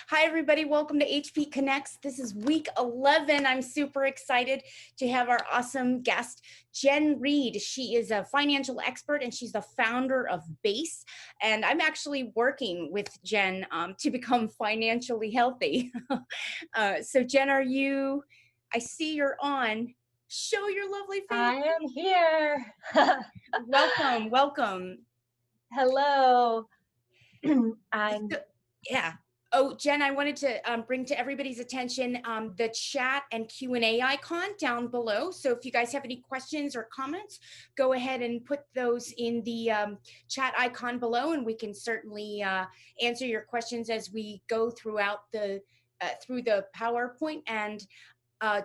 Hi, everybody. Welcome to HP Connects. This is week 11. I'm super excited to have our awesome guest, Jen Reid. She is a financial expert and she's the founder of Base. And I'm actually working with Jen to become financially healthy. So, Jen, I see you're on. Show your lovely face. I am here. Welcome, welcome. Hello. I'm Yeah. Oh, Jen, I wanted to bring to everybody's attention the chat and Q&A icon down below. So if you guys have any questions or comments, go ahead and put those in the chat icon below, and we can certainly answer your questions as we go throughout through the PowerPoint. And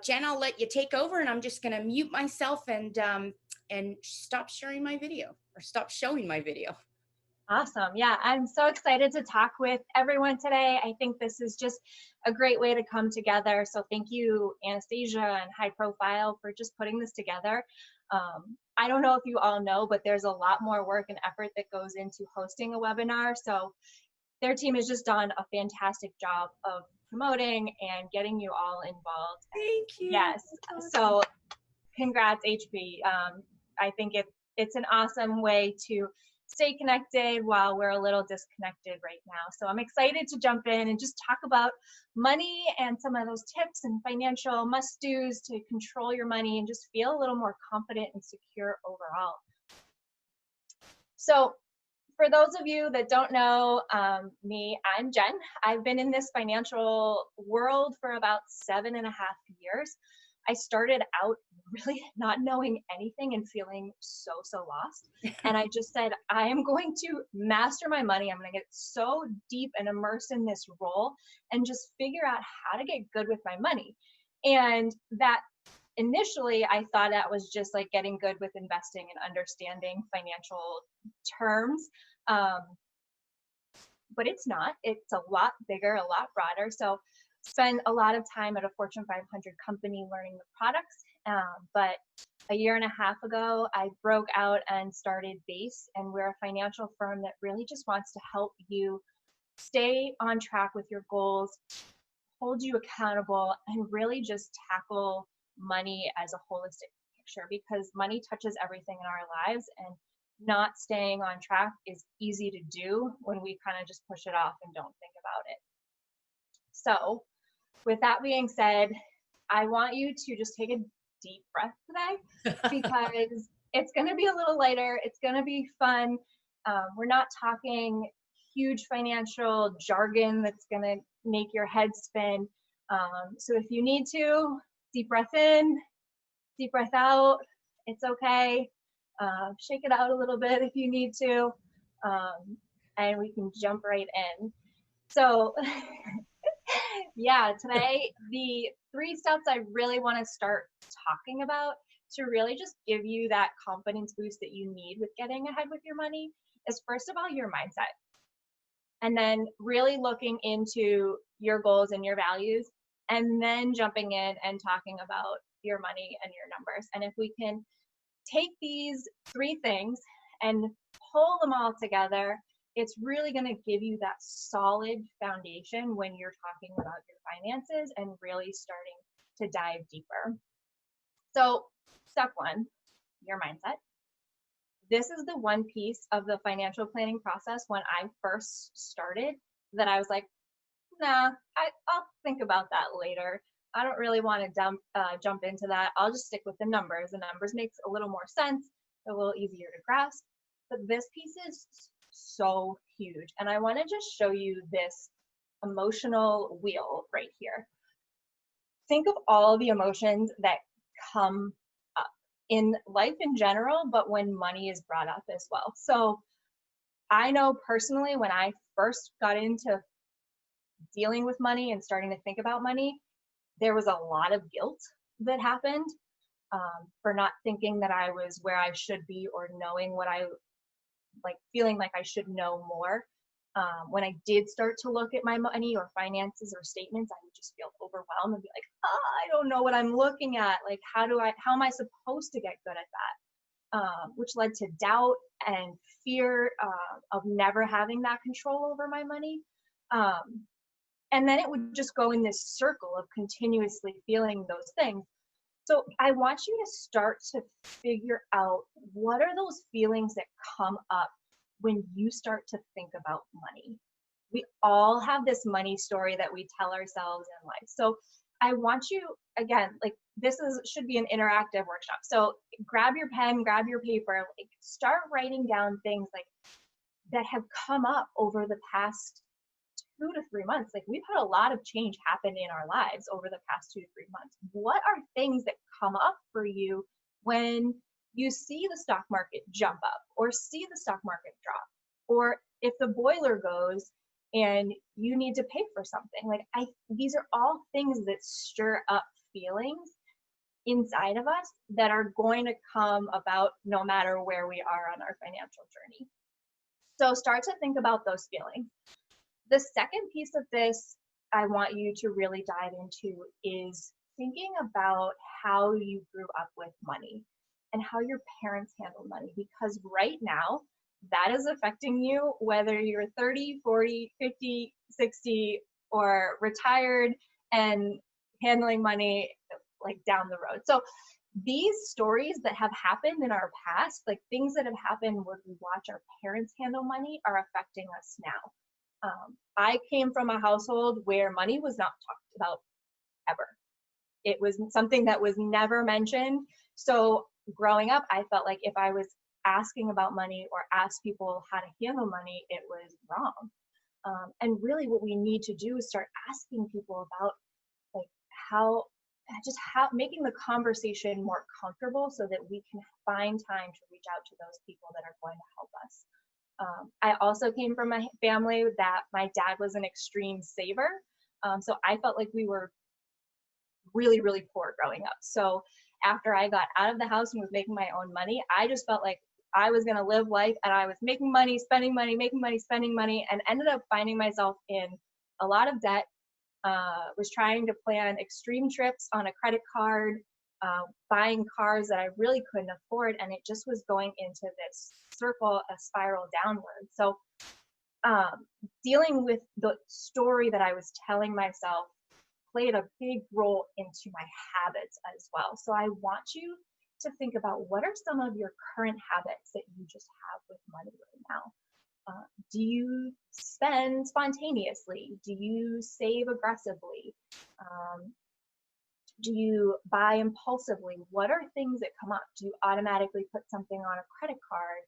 Jen, I'll let you take over, and I'm just going to mute myself and stop sharing my video, or stop showing my video. awesome. Yeah, I'm so excited to talk with everyone today. I think this is just a great way to come together. So thank you, Anastasia and High Profile, for just putting this together. I don't know if you all know, but there's a lot more work and effort that goes into hosting a webinar. So their team has just done a fantastic job of promoting and getting you all involved. Thank you. Yes. So congrats, HP. I think it's an awesome way to stay connected while we're a little disconnected right now. So I'm excited to jump in and just talk about money and some of those tips and financial must-dos to control your money and just feel a little more confident and secure overall. So for those of you that don't know me, I'm Jen. I've been in this financial world for about 7.5 years. I started out really not knowing anything and feeling so lost. And I just said, I am going to master my money. I'm going to get so deep and immersed in this role and just figure out how to get good with my money. And that initially, I thought that was just like getting good with investing and understanding financial terms. But it's not. It's a lot bigger, a lot broader. So spend a lot of time at a Fortune 500 company learning the products. But a 1.5 years ago, I broke out and started Base, and we're a financial firm that really just wants to help you stay on track with your goals, hold you accountable, and really just tackle money as a holistic picture, because money touches everything in our lives, and not staying on track is easy to do when we kind of just push it off and don't think about it. So with that being said, I want you to just take a deep breath today, because it's going to be a little lighter. It's going to be fun. We're not talking huge financial jargon that's going to make your head spin. So if you need to, deep breath in, deep breath out. It's okay. Shake it out a little bit if you need to. And we can jump right in. So yeah, today, the 3 steps I really want to start talking about to really just give you that confidence boost that you need with getting ahead with your money is, first of all, your mindset. And then really looking into your goals and your values, and then jumping in and talking about your money and your numbers. And if we can take these 3 things and pull them all together, it's really going to give you that solid foundation when you're talking about your finances and really starting to dive deeper. So step 1, your mindset. This is the one piece of the financial planning process when I first started that I was like, nah, I'll think about that later. I don't really want to jump into that. I'll just stick with the numbers. The numbers makes a little more sense, a little easier to grasp. But this piece is so huge. And I want to just show you this emotional wheel right here. Think of all the emotions that come up in life in general, but when money is brought up as well. So I know personally, when I first got into dealing with money and starting to think about money, there was a lot of guilt that happened for not thinking that I was where I should be, or knowing what feeling like I should know more. When I did start to look at my money or finances or statements, I would just feel overwhelmed and be like, I don't know what I'm looking at. Like, how am I supposed to get good at that? Which led to doubt and fear of never having that control over my money. And then it would just go in this circle of continuously feeling those things. So I want you to start to figure out, what are those feelings that come up when you start to think about money. We all have this money story that we tell ourselves in life. So I want you, again, like, should be an interactive workshop. So grab your pen, grab your paper, like, start writing down things like that have come up over the past 2 to 3 months. Like, we've had a lot of change happen in our lives over the past 2 to 3 months. What are things that come up for you when you see the stock market jump up, or see the stock market drop, or if the boiler goes and you need to pay for something? Like, these are all things that stir up feelings inside of us that are going to come about no matter where we are on our financial journey. So start to think about those feelings. The second piece of this I want you to really dive into is thinking about how you grew up with money and how your parents handle money, because right now that is affecting you whether you're 30, 40, 50, 60, or retired and handling money like down the road. So these stories that have happened in our past, like things that have happened where we watch our parents handle money, are affecting us now. I came from a household where money was not talked about ever. It was something that was never mentioned. So growing up, I felt like if I was asking about money or asked people how to handle money, it was wrong. And really what we need to do is start asking people about like how making the conversation more comfortable so that we can find time to reach out to those people that are going to help us. I also came from a family that my dad was an extreme saver. So I felt like we were really, really poor growing up. So after I got out of the house and was making my own money, I just felt like I was going to live life, and I was making money, spending money, making money, spending money, and ended up finding myself in a lot of debt. Was trying to plan extreme trips on a credit card, buying cars that I really couldn't afford, and it just was going into this circle, a spiral downward. So dealing with the story that I was telling myself played a big role into my habits as well. So I want you to think about, what are some of your current habits that you just have with money right now? Do you spend spontaneously? Do you save aggressively? Do you buy impulsively? What are things that come up? Do you automatically put something on a credit card?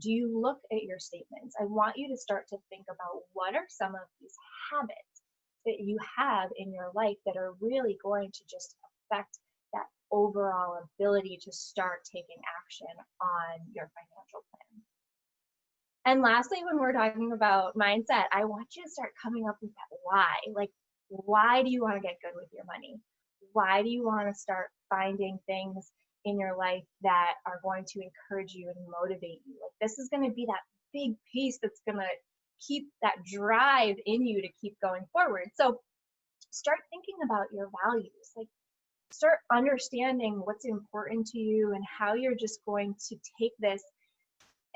Do you look at your statements? I want you to start to think about, what are some of these habits that you have in your life that are really going to just affect that overall ability to start taking action on your financial plan. And lastly, when we're talking about mindset, I want you to start coming up with that why. Like, why do you want to get good with your money? Why do you want to start finding things in your life that are going to encourage you and motivate you? Like, this is going to be that big piece that's going to keep that drive in you to keep going forward. So start thinking about your values. Like, start understanding what's important to you and how you're just going to take this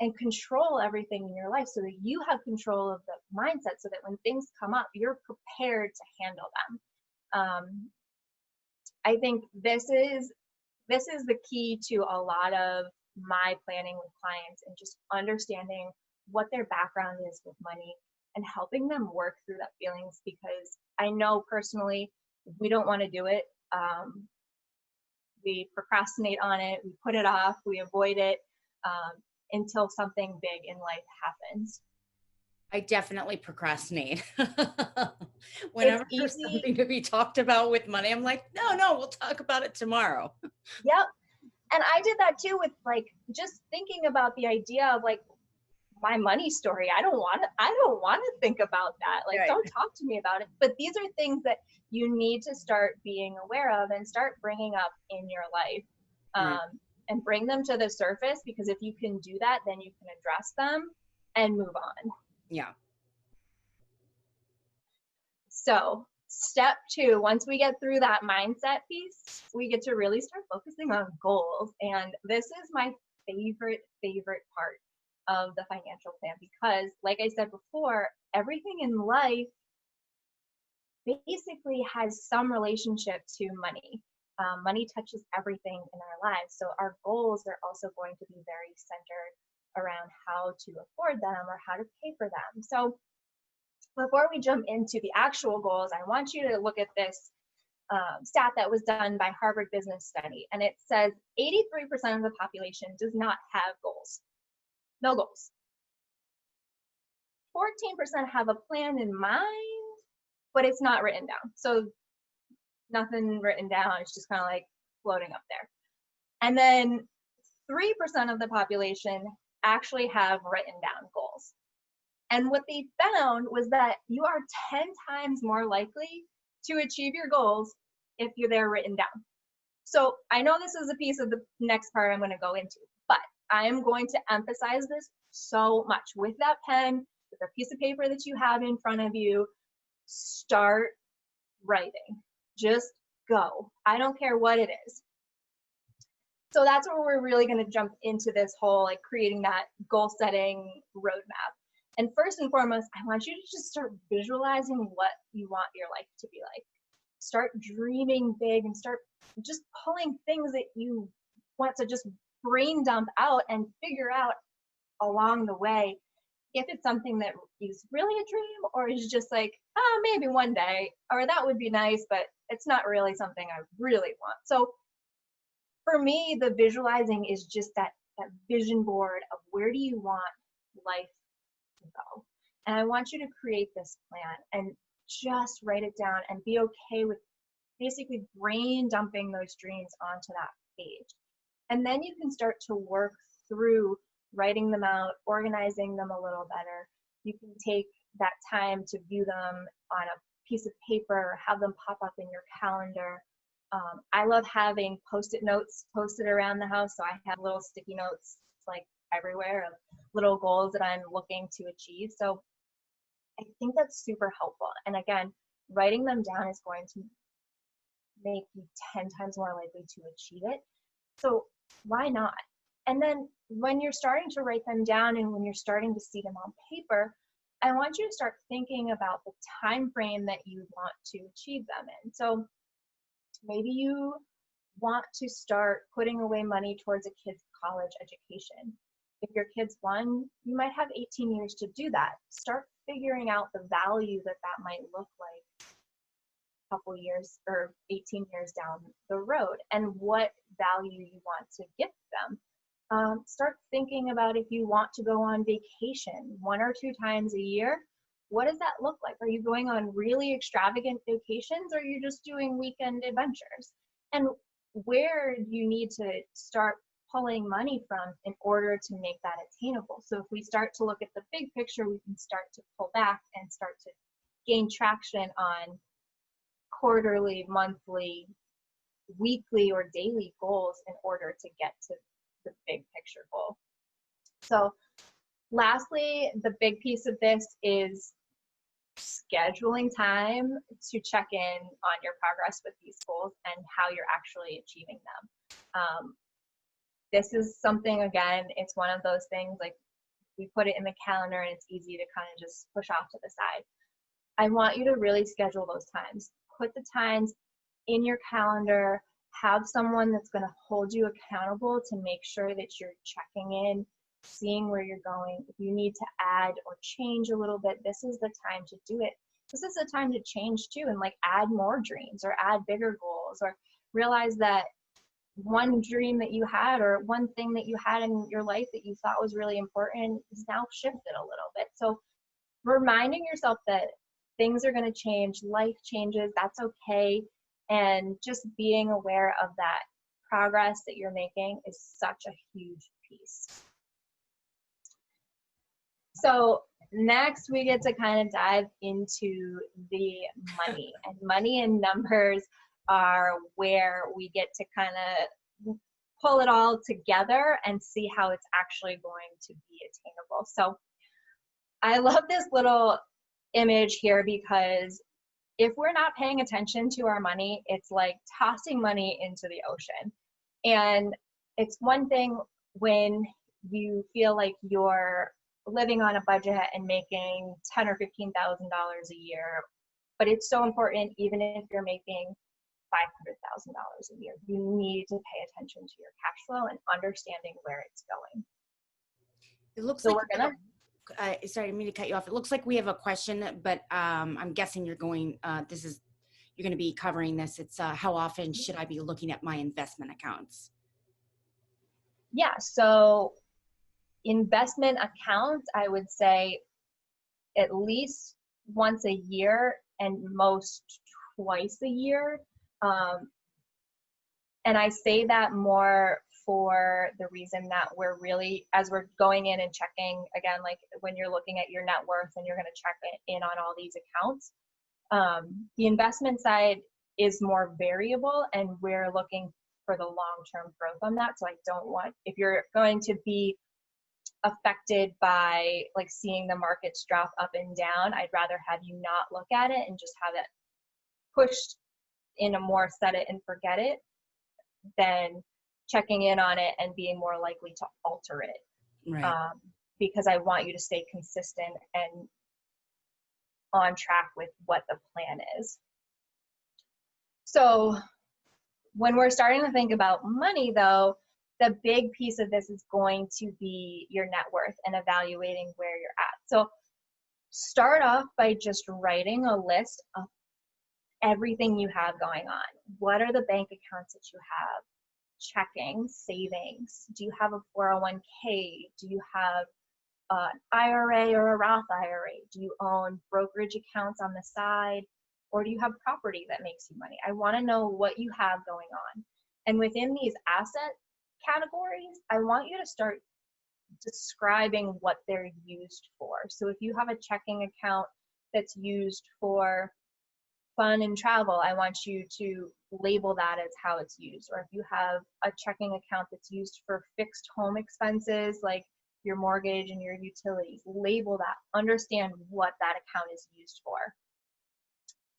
and control everything in your life so that you have control of the mindset, so that when things come up, you're prepared to handle them. I think this is the key to a lot of my planning with clients, and just understanding what their background is with money and helping them work through that feelings, because I know personally we don't want to do it. We procrastinate on it, we put it off, we avoid it until something big in life happens. I definitely procrastinate. It's Whenever there's easy. something to be talked about with money, I'm like, no, we'll talk about it tomorrow. Yep. And I did that too, with like just thinking about the idea of like my money story. I don't want to think about that. Like, Right. don't talk to me about it. But these are things that you need to start being aware of and start bringing up in your life, Right. and bring them to the surface, because if you can do that, then you can address them and move on. Yeah. So step 2, once we get through that mindset piece, we get to really start focusing on goals. And this is my favorite part of the financial plan, because like I said before, everything in life basically has some relationship to money. Money touches everything in our lives. So our goals are also going to be very centered around how to afford them or how to pay for them. So before we jump into the actual goals, I want you to look at this stat that was done by Harvard Business Study. And it says 83% of the population does not have goals. No goals. 14% have a plan in mind, but it's not written down. So nothing written down. It's just kind of like floating up there. And then 3% of the population actually have written down goals. And what they found was that you are 10 times more likely to achieve your goals if they're written down. So I know this is a piece of the next part I'm going to go into, but I am going to emphasize this so much. With that pen, with a piece of paper that you have in front of you, start writing. Just go. I don't care what it is. So that's where we're really going to jump into this whole like creating that goal setting roadmap. And first and foremost, I want you to just start visualizing what you want your life to be like. Start dreaming big and start just pulling things that you want to just brain dump out and figure out along the way if it's something that is really a dream or is just like, oh, maybe one day, or that would be nice, but it's not really something I really want. So for me, the visualizing is just that vision board of where do you want life to go. And I want you to create this plan and just write it down and be okay with basically brain dumping those dreams onto that page. And then you can start to work through writing them out, organizing them a little better. You can take that time to view them on a piece of paper, have them pop up in your calendar. I love having Post-it notes posted around the house. So I have little sticky notes like everywhere of little goals that I'm looking to achieve. So I think that's super helpful. And again, writing them down is going to make you 10 times more likely to achieve it. So why not? And then when you're starting to write them down and when you're starting to see them on paper, I want you to start thinking about the time frame that you want to achieve them in. So maybe you want to start putting away money towards a kid's college education. If your kid's 1, you might have 18 years to do that. Start figuring out the value that that might look like a couple years or 18 years down the road and what value you want to gift them. Start thinking about if you want to go on vacation 1 or 2 times a year. What does that look like? Are you going on really extravagant vacations or are you just doing weekend adventures? And where do you need to start pulling money from in order to make that attainable? So if we start to look at the big picture, we can start to pull back and start to gain traction on quarterly, monthly, weekly, or daily goals in order to get to the big picture goal. So lastly, the big piece of this is scheduling time to check in on your progress with these goals and how you're actually achieving them. This is something, again, it's one of those things like we put it in the calendar and it's easy to kind of just push off to the side. I want you to really schedule those times. Put the times in your calendar, have someone that's going to hold you accountable to make sure that you're checking in, seeing where you're going. If you need to add or change a little bit, this is the time to do it. This is the time to change too and like add more dreams or add bigger goals or realize that one dream that you had or one thing that you had in your life that you thought was really important is now shifted a little bit. So reminding yourself that things are going to change, life changes, that's okay. And just being aware of that progress that you're making is such a huge piece. So next we get to kind of dive into the money, and money and numbers are where we get to kind of pull it all together and see how it's actually going to be attainable. So I love this little image here because if we're not paying attention to our money, it's like tossing money into the ocean. And it's one thing when you feel like you're living on a budget and making $10,000 or $15,000 a year, But it's so important, even if you're making $500,000 a year, you need to pay attention to your cash flow and understanding where it's going. It looks So like we're gonna, sorry, I didn't mean to cut you off. It looks like we have a question, but I'm guessing you're going, you're going to be covering this. It's how often should I be looking at my investment accounts? yeah, so investment accounts, I would say at least once a year and most twice a year. And I say that more for the reason that we're really, as we're going in and checking, again, like when you're looking at your net worth and you're going to check in on all these accounts, the investment side is more variable, and we're looking for the long-term growth on that. So I don't want, if you're going to be affected by like seeing the markets drop up and down, I'd rather have you not look at it and just have it pushed in a more set it and forget it than checking in on it and being more likely to alter it. Right. Because I want you to stay consistent and on track with what the plan is. So when we're starting to think about money, though, the big piece of this is going to be your net worth and evaluating where you're at. So start off by just writing a list of everything you have going on. What are the bank accounts that you have? Checking, savings? Do you have a 401k? Do you have an IRA or a Roth IRA? Do you own brokerage accounts on the side? Or do you have property that makes you money? I want to know what you have going on. And within these asset categories, I want you to start describing what they're used for. So if you have a checking account that's used for fun and travel, I want you to label that as how it's used. Or if you have a checking account that's used for fixed home expenses, like your mortgage and your utilities, label that, understand what that account is used for.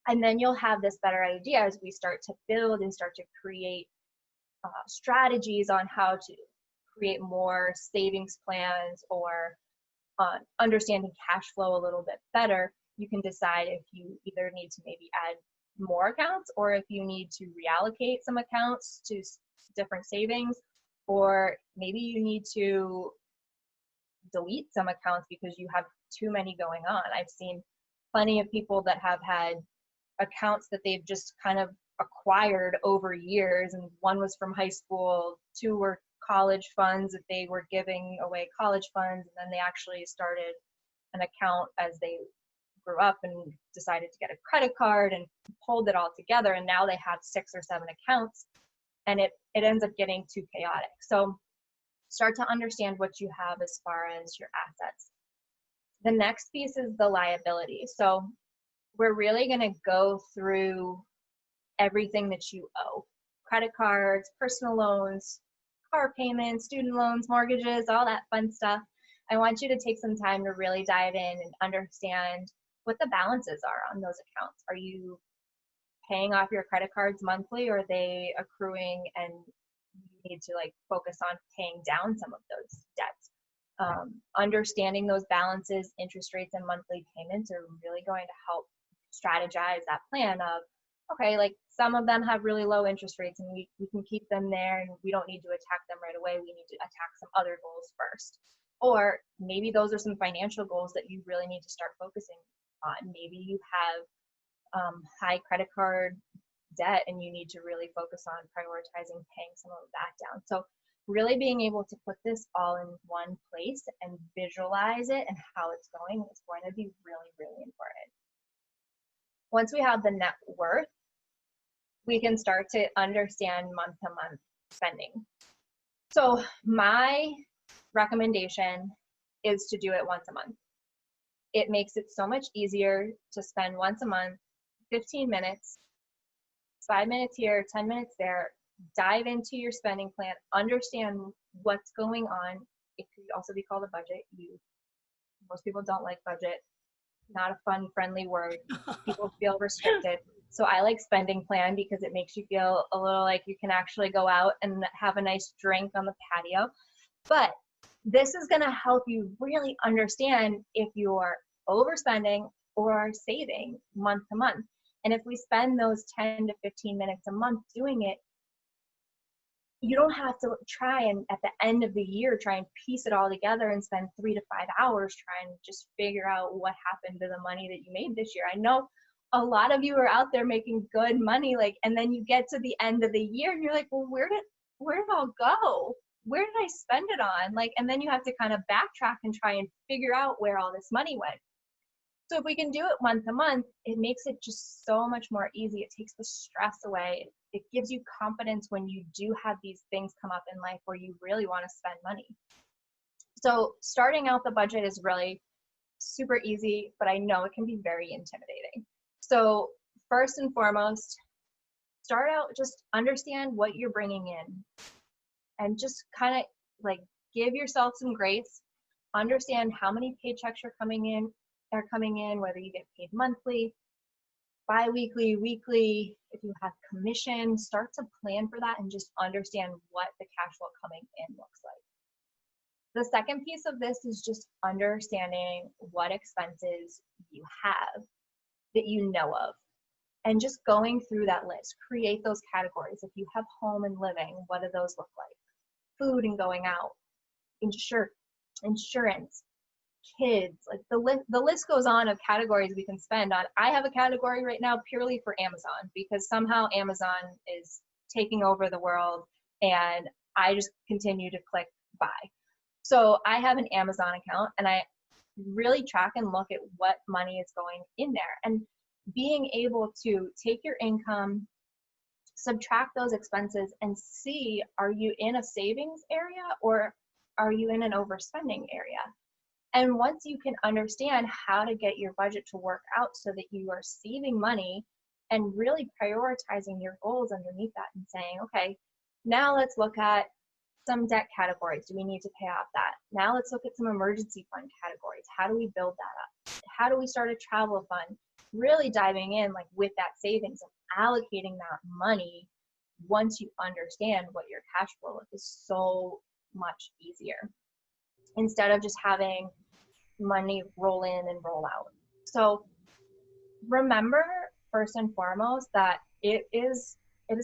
And then you'll have this better idea as we start to build and start to create strategies on how to create more savings plans or understanding cash flow a little bit better. You can decide if you either need to maybe add more accounts, or if you need to reallocate some accounts to different savings, or maybe you need to delete some accounts because you have too many going on. I've seen plenty of people that have had accounts that they've just kind of acquired over years, and one was from high school, two were college funds that they were giving away college funds, and then they actually started an account as they grew up and decided to get a credit card and pulled it all together, and now they have 6 or 7 accounts, and it ends up getting too chaotic. So start to understand what you have as far as your assets. The next piece is the liability. So we're really going to go through everything that you owe: credit cards, personal loans, car payments, student loans, mortgages, all that fun stuff. I want you to take some time to really dive in and understand what the balances are on those accounts. Are you paying off your credit cards monthly, or are they accruing and you need to like focus on paying down some of those debts? Understanding those balances, interest rates, and monthly payments are really going to help strategize that plan of, okay, like some of them have really low interest rates and we can keep them there and we don't need to attack them right away. We need to attack some other goals first. Or maybe those are some financial goals that you really need to start focusing on. Maybe you have high credit card debt and you need to really focus on prioritizing paying some of that down. So really being able to put this all in one place and visualize it and how it's going is going to be really, really important. Once we have the net worth, we can start to understand month-to-month spending. So my recommendation is to do it once a month. It makes it so much easier to spend once a month, 15 minutes, 5 minutes here, 10 minutes there, dive into your spending plan, understand what's going on. It could also be called a budget. Most people don't like budget. Not a fun, friendly word. People feel restricted. So I like spending plan because it makes you feel a little like you can actually go out and have a nice drink on the patio. But this is going to help you really understand if you're overspending or saving month to month. And if we spend those 10 to 15 minutes a month doing it, you don't have to try and at the end of the year try and piece it all together and spend 3 to 5 hours trying to just figure out what happened to the money that you made this year. I know a lot of you are out there making good money, like, and then you get to the end of the year and you're like, well, where did it all go? Where did I spend it on? Like, and then you have to kind of backtrack and try and figure out where all this money went. So if we can do it month to month, it makes it just so much more easy. It takes the stress away. It gives you confidence when you do have these things come up in life where you really want to spend money. So starting out the budget is really super easy, but I know it can be very intimidating. So first and foremost, start out, just understand what you're bringing in and just kind of like give yourself some grace. Understand how many paychecks are coming in, whether you get paid monthly, bi-weekly, weekly. If you have commission, start to plan for that and just understand what the cash flow coming in looks like. The second piece of this is just understanding what expenses you have that you know of and just going through that list. Create those categories. If you have home and living, what do those look like? Food and going out, insurance, kids, like the list goes on of categories we can spend on. I have a category right now purely for Amazon because somehow Amazon is taking over the world and I just continue to click buy. So I have an Amazon account and I really track and look at what money is going in there and being able to take your income, subtract those expenses and see, are you in a savings area or are you in an overspending area? And once you can understand how to get your budget to work out so that you are saving money and really prioritizing your goals underneath that and saying, okay, now let's look at some debt categories. Do we need to pay off that? Now let's look at some emergency fund categories. How do we build that up? How do we start a travel fund? Really diving in like with that savings and allocating that money once you understand what your cash flow is so much easier instead of just having money roll in and roll out. So remember first and foremost that it is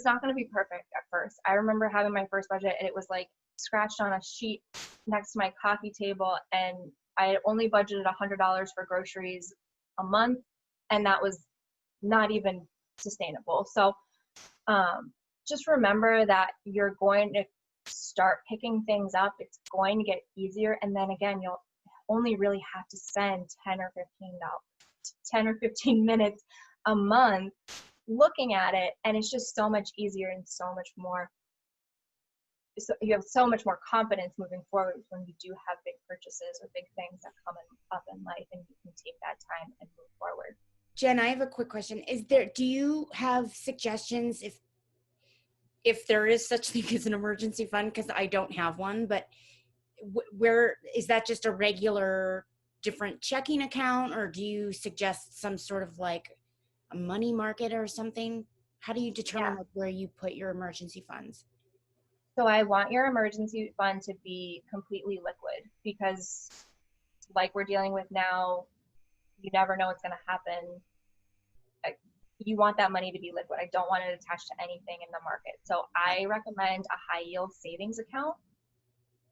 not going to be perfect at first. I remember having my first budget and it was like scratched on a sheet next to my coffee table and I had only budgeted $100 for groceries a month and that was not even sustainable. So just remember that you're going to start picking things up. It's going to get easier and then again you'll only really have to spend 10 or 15 minutes a month looking at it and it's just so much easier and so much more, so you have so much more confidence moving forward when you do have big purchases or big things that come up in life and you can take that time and move forward. Jen, I have a quick question. Do you have suggestions if there is such thing as an emergency fund? Because I don't have one, but where is that just a regular different checking account or do you suggest some sort of like a money market or something? How do you determine like where you put your emergency funds? So I want your emergency fund to be completely liquid because like we're dealing with now, you never know what's going to happen. You want that money to be liquid. I don't want it attached to anything in the market. So I recommend a high yield savings account,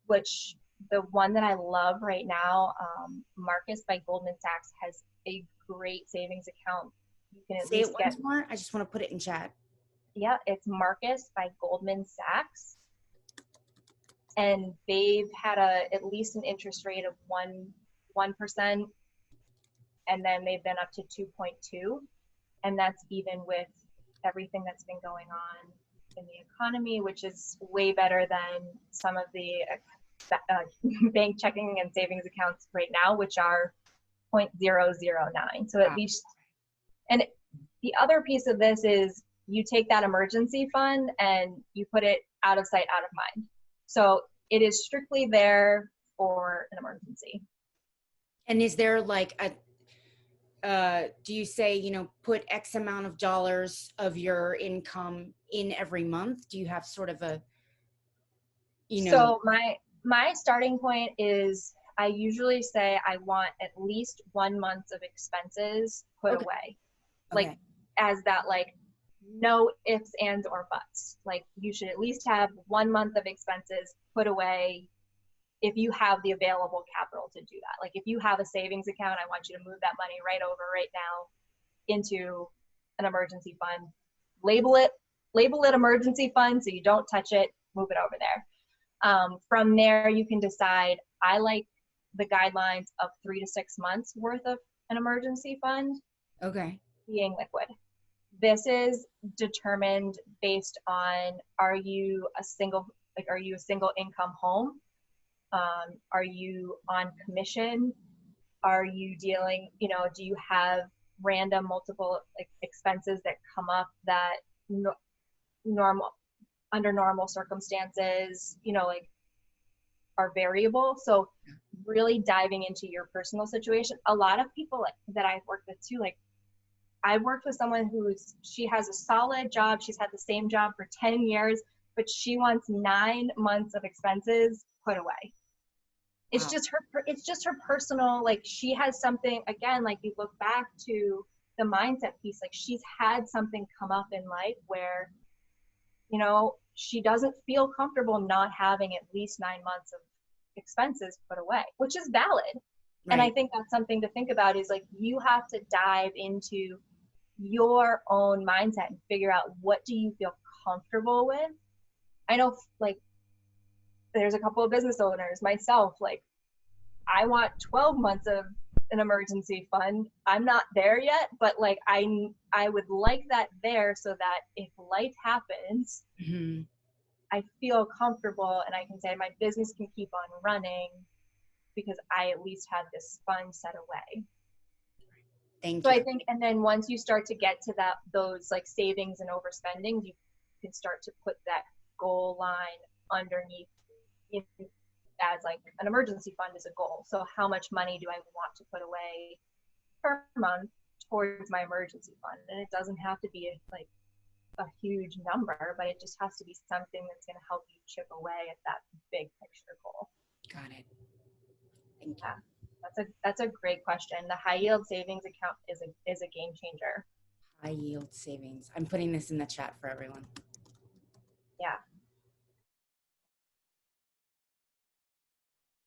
which the one that I love right now, Marcus by Goldman Sachs has a great savings account. You can at Say least it once more. I just want to put it in chat. Yeah, it's Marcus by Goldman Sachs. And they've had at least an interest rate of 1%, and then they've been up to 2.2. And that's even with everything that's been going on in the economy, which is way better than some of the bank checking and savings accounts right now, which are 0.009. So at least, and the other piece of this is you take that emergency fund and you put it out of sight, out of mind. So it is strictly there for an emergency. And is there like do you say, put X amount of dollars of your income in every month? Do you have sort of a, So my starting point is I usually say I want at least 1 month of expenses put Okay. away. Like, Okay. as that, like, no ifs, ands, or buts. Like, you should at least have 1 month of expenses put away if you have the available capital to do that. Like, if you have a savings account, I want you to move that money right over right now into an emergency fund. Label it emergency fund so you don't touch it, move it over there. From there, you can decide, I like the guidelines of 3 to 6 months worth of an emergency fund Okay. being liquid. This is determined based on, are you a single income home? Are you on commission? Are you dealing, do you have random multiple expenses that come up that normal under normal circumstances, like, are variable? So really diving into your personal situation. A lot of people that I've worked with too, like, I worked with someone she has a solid job. She's had the same job for 10 years, but she wants 9 months of expenses put away. It's Wow. just her personal, like, she has something, again, like, you look back to the mindset piece, like, she's had something come up in life where, she doesn't feel comfortable not having at least 9 months of expenses put away, which is valid. And I Right. think that's something to think about, is like, you have to dive into your own mindset and figure out, what do you feel comfortable with? I know, like, there's a couple of business owners, myself, like, I want 12 months of an emergency fund. I'm not there yet, but, like, I would like that there, so that if life happens, Mm-hmm. I feel comfortable and I can say my business can keep on running because I at least have this fund set away. Thank So I you. think, and then once you start to get to those like savings and overspending, you can start to put that goal line underneath in, as like an emergency fund is a goal. So how much money do I want to put away per month towards my emergency fund? And it doesn't have to be like a huge number, but it just has to be something that's going to help you chip away at that big picture goal. Got it. Thank you. Yeah, that's a great question. The high yield savings account is a game changer. High yield savings. I'm putting this in the chat for everyone. Yeah.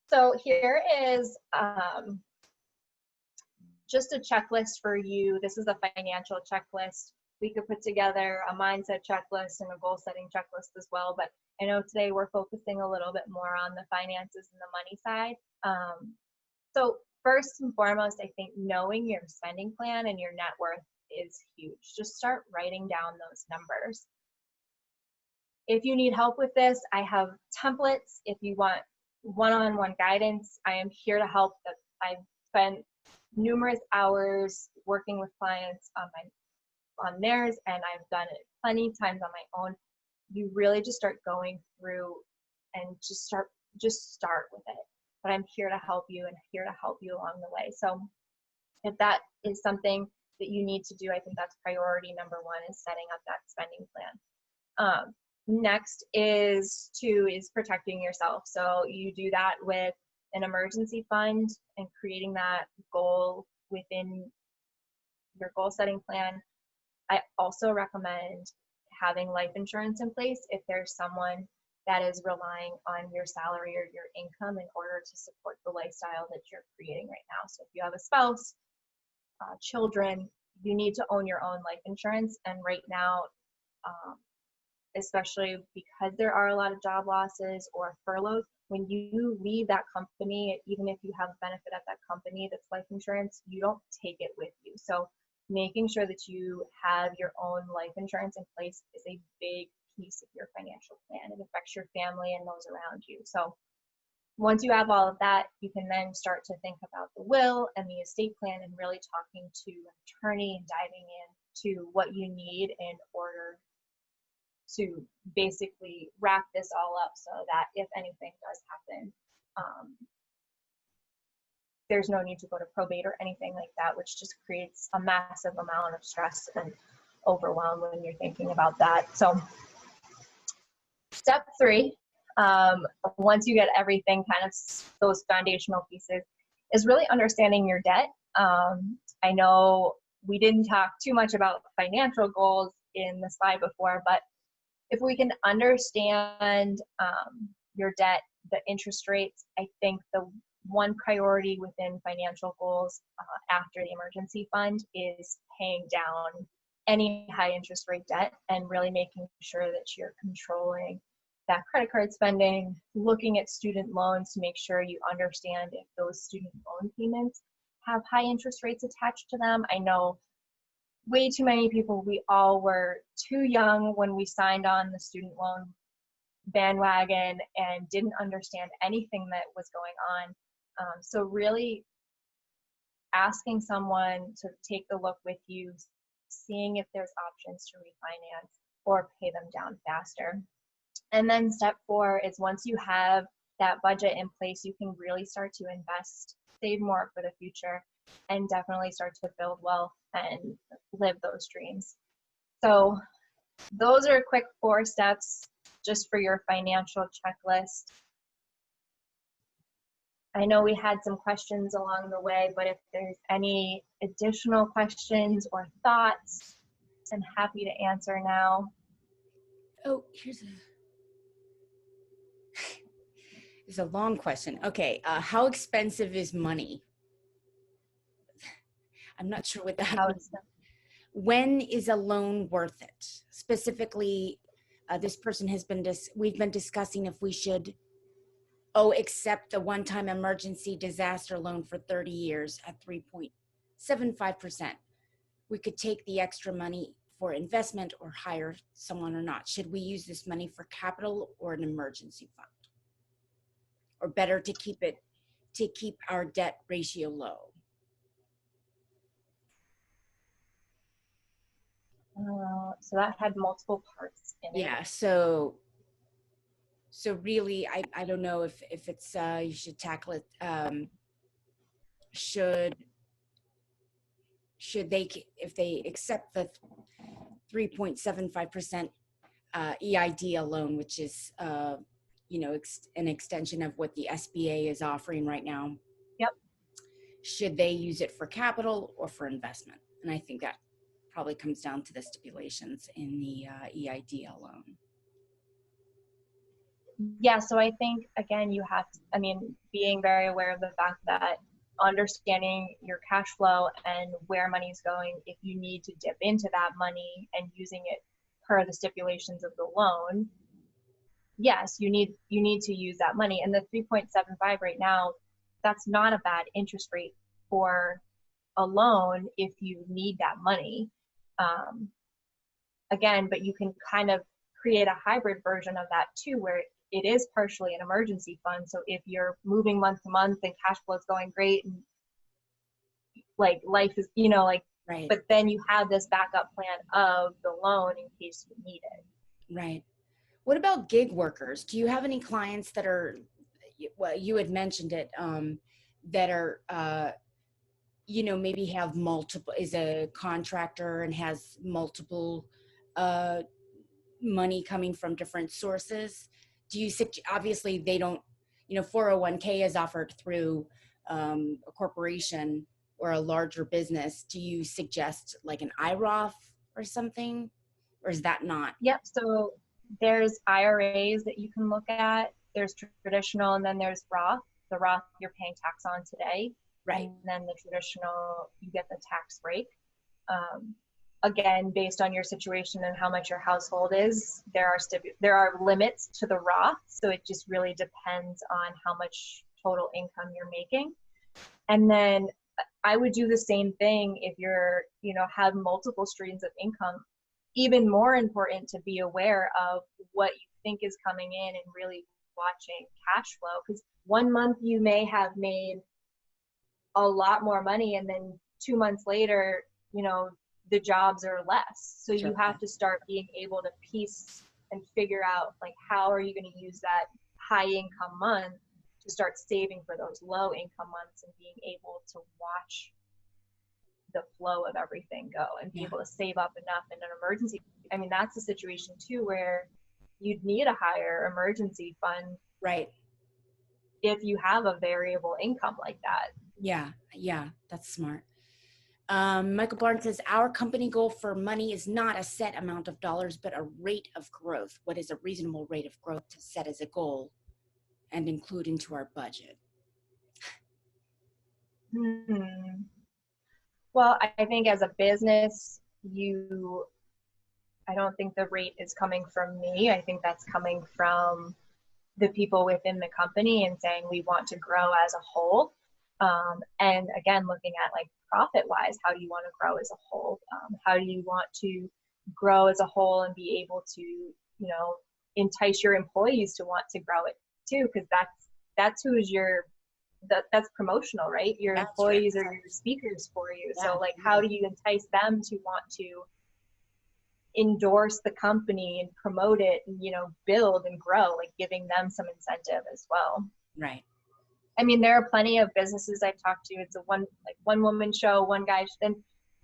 So here is just a checklist for you. This is a financial checklist. We could put together a mindset checklist and a goal setting checklist as well, but I know today we're focusing a little bit more on the finances and the money side. So first and foremost, I think knowing your spending plan and your net worth is huge. Just start writing down those numbers. If you need help with this, I have templates. If you want one-on-one guidance, I am here to help. I've spent numerous hours working with clients on theirs, and I've done it plenty of times on my own. You really just start going through and just start with it. But I'm here to help you and here to help you along the way. So if that is something that you need to do, I think that's priority number one, is setting up that spending plan. Next is protecting yourself. So you do that with an emergency fund and creating that goal within your goal setting plan. I also recommend having life insurance in place if there's someone that is relying on your salary or your income in order to support the lifestyle that you're creating right now. So if you have a spouse, children, you need to own your own life insurance. And right now, especially because there are a lot of job losses or furloughs, when you leave that company, even if you have a benefit at that company that's life insurance, you don't take it with you. So making sure that you have your own life insurance in place is a big piece of your financial plan. It affects your family and those around you. So once you have all of that, you can then start to think about the will and the estate plan and really talking to an attorney and diving into what you need in order to basically wrap this all up so that if anything does happen, there's no need to go to probate or anything like that, which just creates a massive amount of stress and overwhelm when you're thinking about that. So step 3, once you get everything kind of those foundational pieces, is really understanding your debt. I know we didn't talk too much about financial goals in the slide before, but if we can understand your debt, the interest rates, I think the one priority within financial goals after the emergency fund is paying down any high interest rate debt and really making sure that you're controlling that credit card spending, looking at student loans to make sure you understand if those student loan payments have high interest rates attached to them. I know way too many people, we all were too young when we signed on the student loan bandwagon and didn't understand anything that was going on. So really asking someone to take the look with you, seeing if there's options to refinance or pay them down faster. And then step 4 is once you have that budget in place, you can really start to invest, save more for the future, and definitely start to build wealth and live those dreams. So those are quick 4 steps just for your financial checklist. I know we had some questions along the way, but if there's any additional questions or thoughts, I'm happy to answer now. Oh, it's a long question. Okay, how expensive is money? I'm not sure what that means. When is a loan worth it? Specifically, this person has been, we've been discussing if we should, accept the one-time emergency disaster loan for 30 years at 3.75%. We could take the extra money for investment or hire someone or not. Should we use this money for capital or an emergency fund? Or better to keep our debt ratio low? So that had multiple parts in it. Yeah, so really, I don't know if it's you should tackle it. Should they, if they accept the 3.75% EID loan, which is an extension of what the SBA is offering right now? Yep. Should they use it for capital or for investment? And I think that probably comes down to the stipulations in the EID loan. Yeah, so I think, again, you have to, being very aware of the fact that understanding your cash flow and where money is going, if you need to dip into that money and using it per the stipulations of the loan, yes, you need to use that money. And the 3.75 right now, that's not a bad interest rate for a loan if you need that money. Again, but you can kind of create a hybrid version of that too, where it is partially an emergency fund. So if you're moving month to month and cash flow is going great and like life is, right. But then you have this backup plan of the loan in case you need it. Right. What about gig workers? Do you have any clients that are, well, you had mentioned it, that are, maybe have multiple, is a contractor and has multiple money coming from different sources? Do you, obviously they don't, 401k is offered through a corporation or a larger business. Do you suggest like an IROF or something, or is that not? Yep. So there's IRAs that you can look at. There's traditional, and then there's Roth. The Roth you're paying tax on today, right? And then the traditional, you get the tax break. Again, based on your situation and how much your household is, there are limits to the Roth. So it just really depends on how much total income you're making. And then I would do the same thing if you're, have multiple streams of income. Even more important to be aware of what you think is coming in and really watching cash flow, because one month you may have made a lot more money and then 2 months later, the jobs are less. So Sure. You have to start being able to piece and figure out, like, how are you going to use that high income month to start saving for those low income months and being able to watch the flow of everything go and be able to save up enough in an emergency. That's a situation too where you'd need a higher emergency fund Right. if you have a variable income like that. Yeah. Yeah. That's smart. Michael Barnes says, our company goal for money is not a set amount of dollars, but a rate of growth. What is a reasonable rate of growth to set as a goal and include into our budget? Well, I think as a business, I don't think the rate is coming from me. I think that's coming from the people within the company and saying we want to grow as a whole. And again, looking at like profit wise, how do you want to grow as a whole? How do you want to grow as a whole and be able to, entice your employees to want to grow it too? Because that's that's promotional, right? Your That's employees right. are your speakers for you. Yeah. So like, how do you entice them to want to endorse the company and promote it and, build and grow, like giving them some incentive as well. Right. I mean, there are plenty of businesses I've talked to. It's a one woman show, one guy, and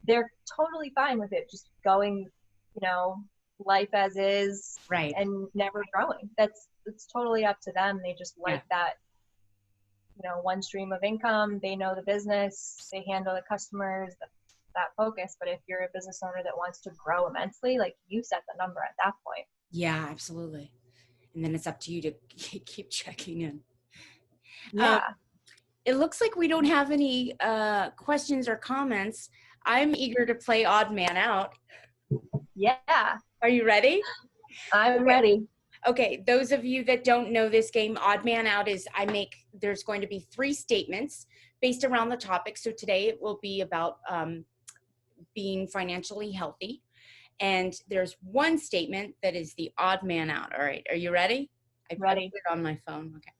they're totally fine with it. Just going, life as is, Right. and never growing. It's totally up to them. They just like that, one stream of income. They know the business, they handle the customers, that focus. But if you're a business owner that wants to grow immensely, like, you set the number at that point. Yeah, absolutely. And then it's up to you to keep checking in. Yeah. It looks like we don't have any questions or comments. I'm eager to play Odd Man Out. Yeah. Are you ready? I'm ready. Okay, those of you that don't know this game, Odd Man Out is there's going to be 3 statements based around the topic. So today it will be about being financially healthy. And there's one statement that is the odd man out. All right, are you ready? Ready. Put it on my phone. Okay.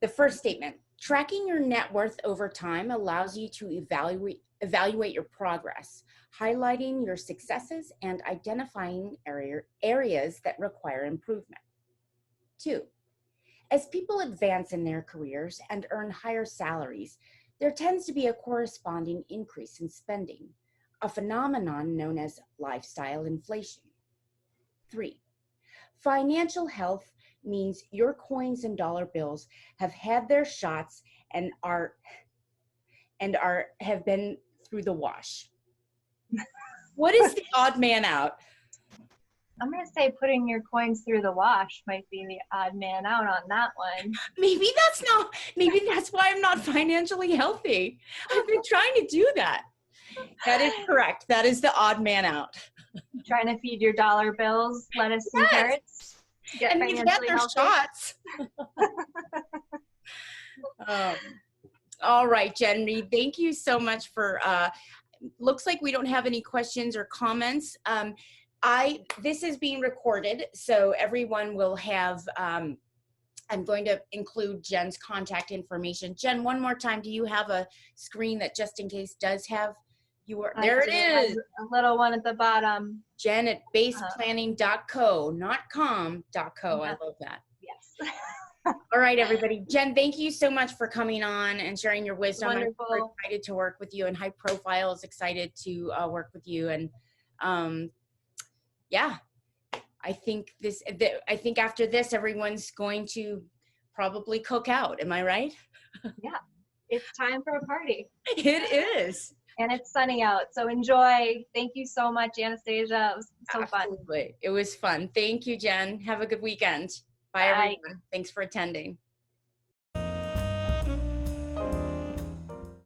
The first statement: tracking your net worth over time allows you to evaluate your progress, highlighting your successes and identifying areas that require improvement. 2, as people advance in their careers and earn higher salaries, there tends to be a corresponding increase in spending, a phenomenon known as lifestyle inflation. 3, financial health means your coins and dollar bills have had their shots and have been through the wash. What is the odd man out? I'm going to say putting your coins through the wash might be the odd man out on that one. Maybe that's why I'm not financially healthy. I've been trying to do that. That is correct. That is the odd man out. Trying to feed your dollar bills, lettuce and carrots. And they've had their shots. All right, Jen Reid, thank you so much for, looks like we don't have any questions or comments. This is being recorded, so everyone will have, I'm going to include Jen's contact information. Jen, one more time, do you have a screen that just in case does have there it is. A little one at the bottom. Jen at baseplanning.co, not com.co. I love that. Yes. All right, everybody. Jen, thank you so much for coming on and sharing your wisdom. Wonderful. I'm excited to work with you, and High Profile is excited to work with you. And yeah, I think after this, everyone's going to probably cook out. Am I right? Yeah, it's time for a party. It is. And it's sunny out, so enjoy. Thank you so much, Anastasia. It was so Absolutely. fun. It was fun. Thank you, Jen. Have a good weekend. Bye, everyone. Thanks for attending.